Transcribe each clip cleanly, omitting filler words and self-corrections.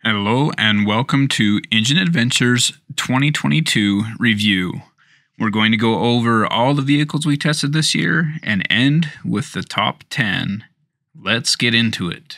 Hello and welcome to Engine Adventures 2022 review. We're going to go over all the vehicles we tested this year and end with the top 10. Let's get into it.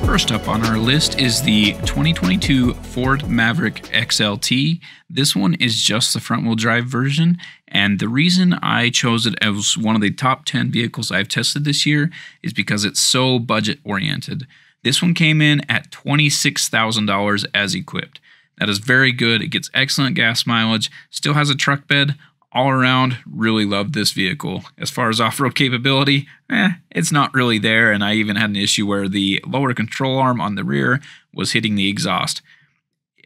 First up on our list is the 2022 Ford Maverick XLT. This one is just the front-wheel drive version, and the reason I chose it as one of the top 10 vehicles I've tested this year is because it's so budget-oriented. This one came in at $26,000 as equipped. That is very good. It gets excellent gas mileage, still has a truck bed. All around, really loved this vehicle. As far as off-road capability, it's not really there, and I even had an issue where the lower control arm on the rear was hitting the exhaust.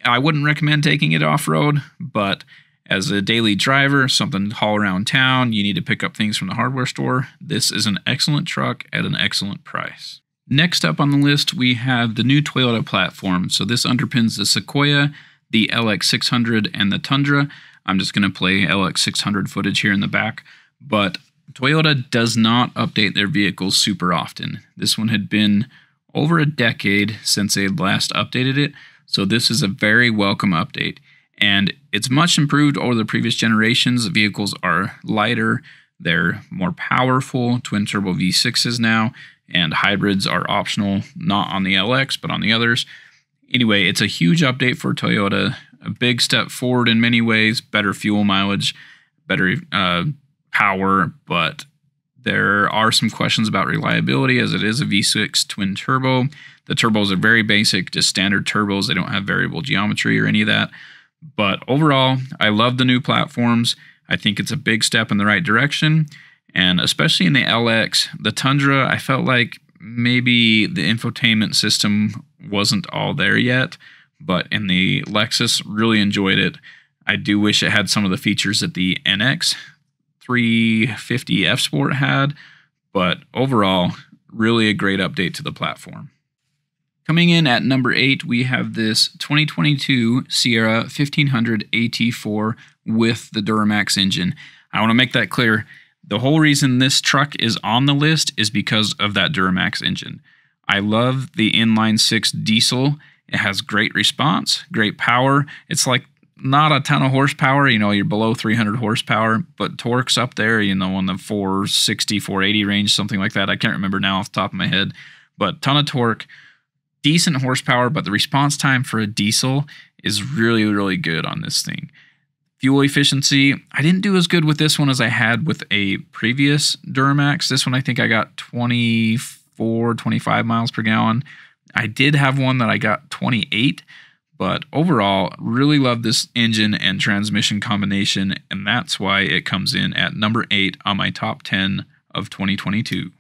I wouldn't recommend taking it off-road, but as a daily driver, something to haul around town, you need to pick up things from the hardware store, this is an excellent truck at an excellent price. Next up on the list, we have the new Toyota platform. So this underpins the Sequoia, the LX600, and the Tundra. I'm just going to play LX600 footage here in the back, but Toyota does not update their vehicles super often. This one had been over a decade since they had last updated it, so this is a very welcome update. And it's much improved over the previous generations. The vehicles are lighter, they're more powerful, twin-turbo V6s now, and hybrids are optional, not on the LX, but on the others. Anyway, it's a huge update for Toyota. A big step forward in many ways, better fuel mileage, better power, but there are some questions about reliability as it is a V6 twin turbo. The turbos are very basic, just standard turbos. They don't have variable geometry or any of that. But overall, I love the new platforms. I think it's a big step in the right direction. And especially in the LX, the Tundra, I felt like maybe the infotainment system wasn't all there yet. But in the Lexus, really enjoyed it. I do wish it had some of the features that the NX 350 F Sport had, but overall, really a great update to the platform. Coming in at number 8, we have this 2022 Sierra 1500 AT4 with the Duramax engine. I want to make that clear. The whole reason this truck is on the list is because of that Duramax engine. I love the inline-6 diesel. It has great response, great power. It's like not a ton of horsepower, you're below 300 horsepower, but torque's up there, in the 460, 480 range, something like that. I can't remember now off the top of my head, but ton of torque, decent horsepower, but the response time for a diesel is really, really good on this thing. Fuel efficiency, I didn't do as good with this one as I had with a previous Duramax. This one I think I got 24, 25 miles per gallon. I did have one that I got 28, but overall, really love this engine and transmission combination, and that's why it comes in at number 8 on my top 10 of 2022.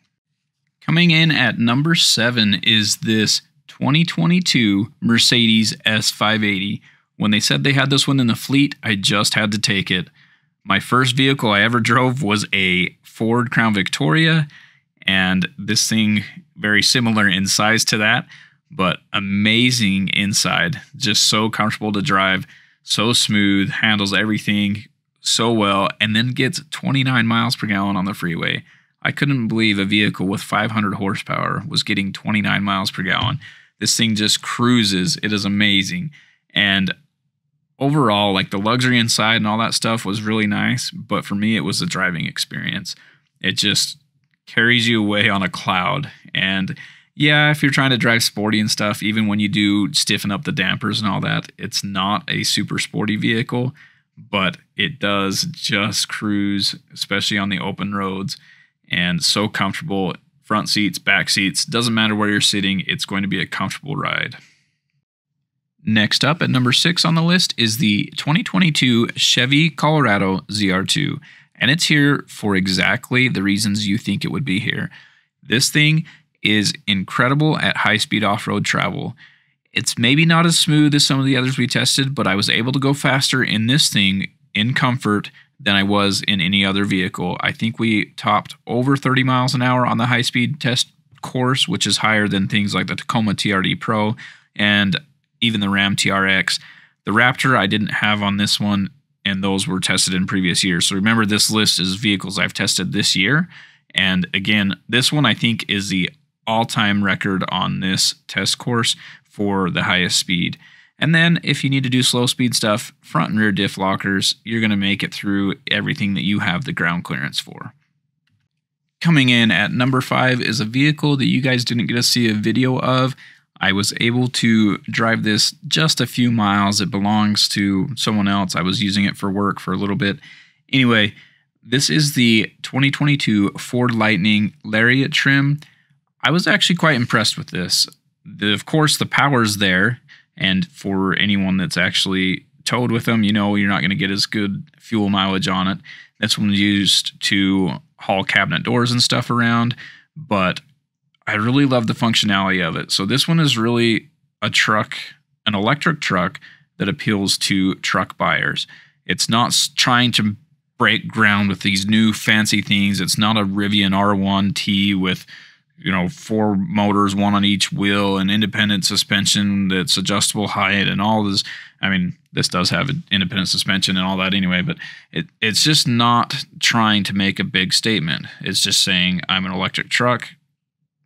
Coming in at number 7 is this 2022 Mercedes S580. When they said they had this one in the fleet, I just had to take it. My first vehicle I ever drove was a Ford Crown Victoria, and this thing very similar in size to that, but amazing inside. Just so comfortable to drive, so smooth, handles everything so well, and then gets 29 miles per gallon on the freeway. I couldn't believe a vehicle with 500 horsepower was getting 29 miles per gallon. This thing just cruises. It is amazing. And overall, like the luxury inside and all that stuff was really nice, but for me, it was the driving experience. It just carries you away on a cloud. And yeah, if you're trying to drive sporty and stuff, even when you do stiffen up the dampers and all that, it's not a super sporty vehicle, but it does just cruise, especially on the open roads, and so comfortable. Front seats, back seats, doesn't matter where you're sitting, it's going to be a comfortable ride. Next up at number 6 on the list is the 2022 Chevy Colorado ZR2, and it's here for exactly the reasons you think it would be here. This thing is incredible at high-speed off-road travel. It's maybe not as smooth as some of the others we tested, but I was able to go faster in this thing in comfort than I was in any other vehicle. I think we topped over 30 miles an hour on the high-speed test course, which is higher than things like the Tacoma TRD Pro and even the Ram TRX. The Raptor I didn't have on this one, and those were tested in previous years. So remember, this list is vehicles I've tested this year. And again, this one I think is the all-time record on this test course for the highest speed. And then if you need to do slow speed stuff, front and rear diff lockers, you're going to make it through everything that you have the ground clearance for. Coming in at number 5 is a vehicle that you guys didn't get to see a video of. I was able to drive this just a few miles. It belongs to someone else. I was using it for work for a little bit. Anyway, this is the 2022 Ford Lightning Lariat trim. I was actually quite impressed with this. Of course, the power's there, and for anyone that's actually towed with them, you know you're not going to get as good fuel mileage on it. This one used to haul cabinet doors and stuff around, but I really love the functionality of it. So this one is really a truck, an electric truck that appeals to truck buyers. It's not trying to break ground with these new fancy things. It's not a Rivian R1T with, 4 motors, 1 on each wheel, and independent suspension that's adjustable height and all this. I mean, this does have an independent suspension and all that anyway, but it's just not trying to make a big statement. It's just saying, I'm an electric truck.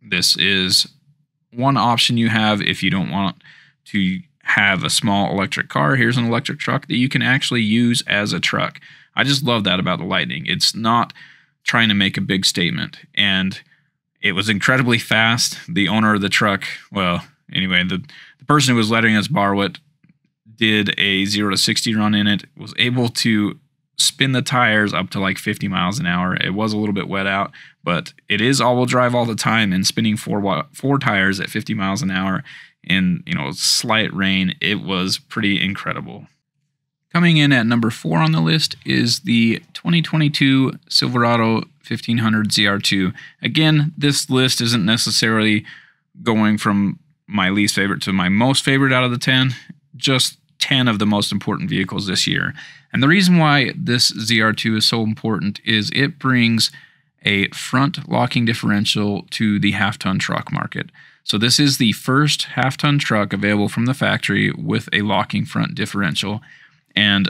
This is one option you have if you don't want to have a small electric car. Here's an electric truck that you can actually use as a truck. I just love that about the Lightning. It's not trying to make a big statement, and it was incredibly fast. The owner of the truck, well, anyway, the person who was letting us borrow it did a 0 to 60 run in it, was able to spin the tires up to like 50 miles an hour. It was a little bit wet out, but it is all-wheel drive all the time, and spinning four tires at 50 miles an hour in slight rain, it was pretty incredible. Coming in at number 4 on the list is the 2022 Silverado 1500 ZR2. Again, this list isn't necessarily going from my least favorite to my most favorite out of the 10, just 10 of the most important vehicles this year. And the reason why this ZR2 is so important is it brings a front locking differential to the half-ton truck market. So this is the first half-ton truck available from the factory with a locking front differential. And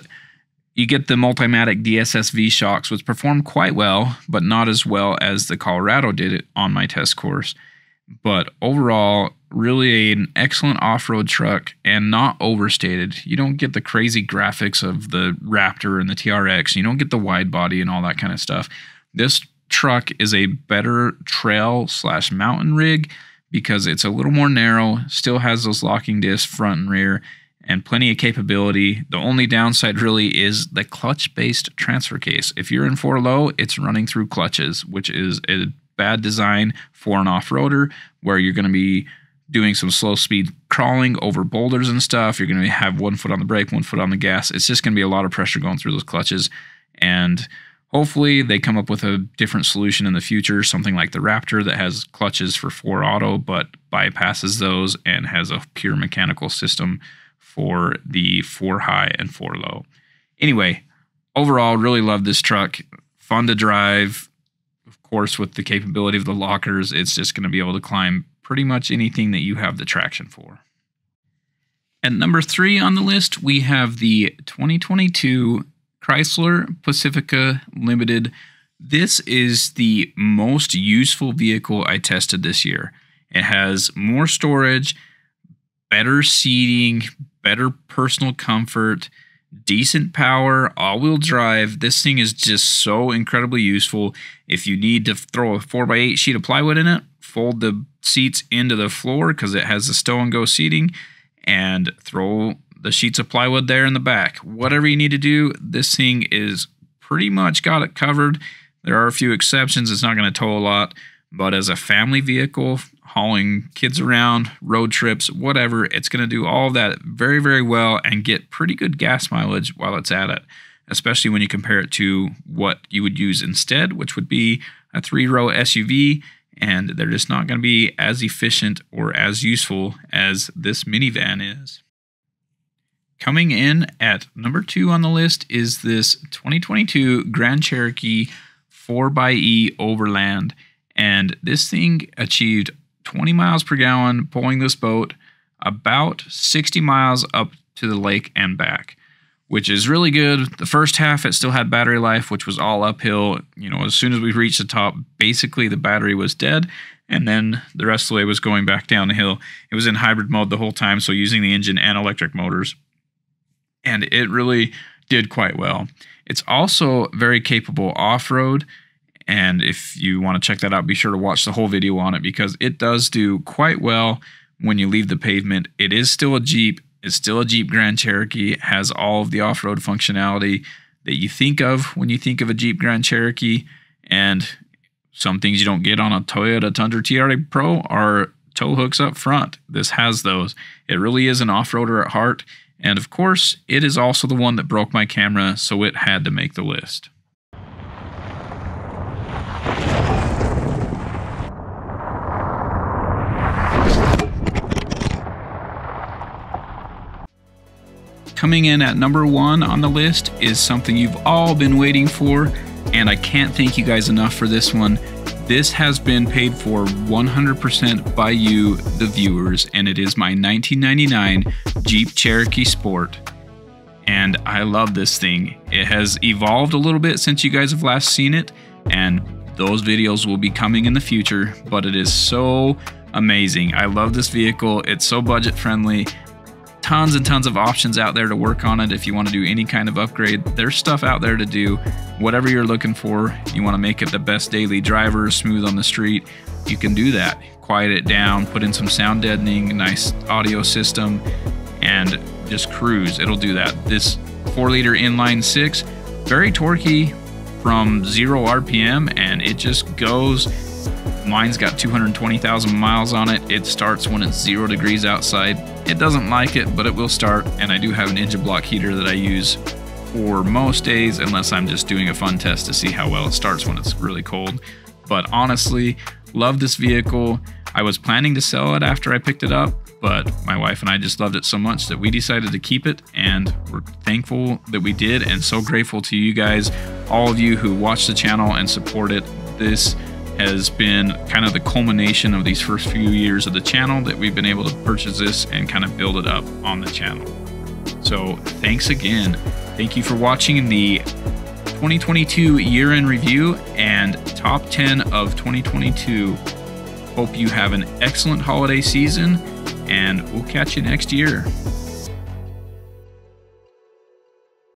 you get the Multimatic DSSV shocks, which perform quite well, but not as well as the Colorado did it on my test course. But overall, really an excellent off-road truck and not overstated. You don't get the crazy graphics of the Raptor and the TRX. You don't get the wide body and all that kind of stuff. This truck is a better trail/mountain rig because it's a little more narrow, still has those locking discs front and rear, and plenty of capability. The only downside really is the clutch-based transfer case. If you're in 4-low, it's running through clutches, which is a bad design for an off-roader where you're going to be doing some slow speed crawling over boulders and stuff. You're going to have 1 foot on the brake, 1 foot on the gas. It's just going to be a lot of pressure going through those clutches. And hopefully they come up with a different solution in the future, something like the Raptor that has clutches for 4 auto but bypasses those and has a pure mechanical system for the 4 high and 4 low. Anyway, overall, really love this truck. Fun to drive. Of course, with the capability of the lockers, it's just going to be able to climb pretty much anything that you have the traction for. At number 3 on the list, we have the 2022 Chrysler Pacifica Limited. This is the most useful vehicle I tested this year. It has more storage, better seating, better personal comfort, decent power, all-wheel drive. This thing is just so incredibly useful. If you need to throw a 4x8 sheet of plywood in it, fold the seats into the floor because it has the stow and go seating, and throw the sheets of plywood there in the back. Whatever you need to do, this thing is pretty much got it covered. There are a few exceptions. It's not going to tow a lot, but as a family vehicle, hauling kids around, road trips, whatever, it's going to do all of that very, very well and get pretty good gas mileage while it's at it, especially when you compare it to what you would use instead, which would be a 3-row SUV, and they're just not going to be as efficient or as useful as this minivan is. Coming in at number 2 on the list is this 2022 Grand Cherokee 4xe Overland, and this thing achieved 20 miles per gallon pulling this boat about 60 miles up to the lake and back, which is really good. The first half, it still had battery life, which was all uphill. You know, as soon as we reached the top, basically the battery was dead, and then the rest of the way was going back down the hill. It was in hybrid mode the whole time, so using the engine and electric motors, and it really did quite well. It's also very capable off-road, and if you want to check that out, be sure to watch the whole video on it because it does do quite well when you leave the pavement. It is still a Jeep. It's still a Jeep Grand Cherokee. It has all of the off-road functionality that you think of when you think of a Jeep Grand Cherokee. And some things you don't get on a Toyota Tundra TRD Pro are tow hooks up front. This has those. It really is an off-roader at heart. And of course, it is also the one that broke my camera, so it had to make the list. Coming in at number 1 on the list is something you've all been waiting for, and I can't thank you guys enough for this one. This has been paid for 100% by you, the viewers, and it is my 1999 Jeep Cherokee Sport. And I love this thing. It has evolved a little bit since you guys have last seen it, and those videos will be coming in the future, but it is so amazing. I love this vehicle. It's so budget friendly. Tons and tons of options out there to work on it. If you want to do any kind of upgrade, there's stuff out there to do. Whatever you're looking for, you want to make it the best daily driver, smooth on the street, you can do that. Quiet it down, put in some sound deadening, nice audio system, and just cruise. It'll do that. This 4-liter inline 6, very torquey from 0 RPM, and it just goes. Mine's got 220,000 miles on it. It starts when it's 0 degrees outside. It doesn't like it, but it will start, and I do have an engine block heater that I use for most days, unless I'm just doing a fun test to see how well it starts when it's really cold. But honestly, love this vehicle. I was planning to sell it after I picked it up, but my wife and I just loved it so much that we decided to keep it, and we're thankful that we did, and so grateful to you guys, all of you who watch the channel and support it. This has been kind of the culmination of these first few years of the channel that we've been able to purchase this and kind of build it up on the channel. So thanks again. Thank you for watching the 2022 year-end review and top 10 of 2022. Hope you have an excellent holiday season, and we'll catch you next year.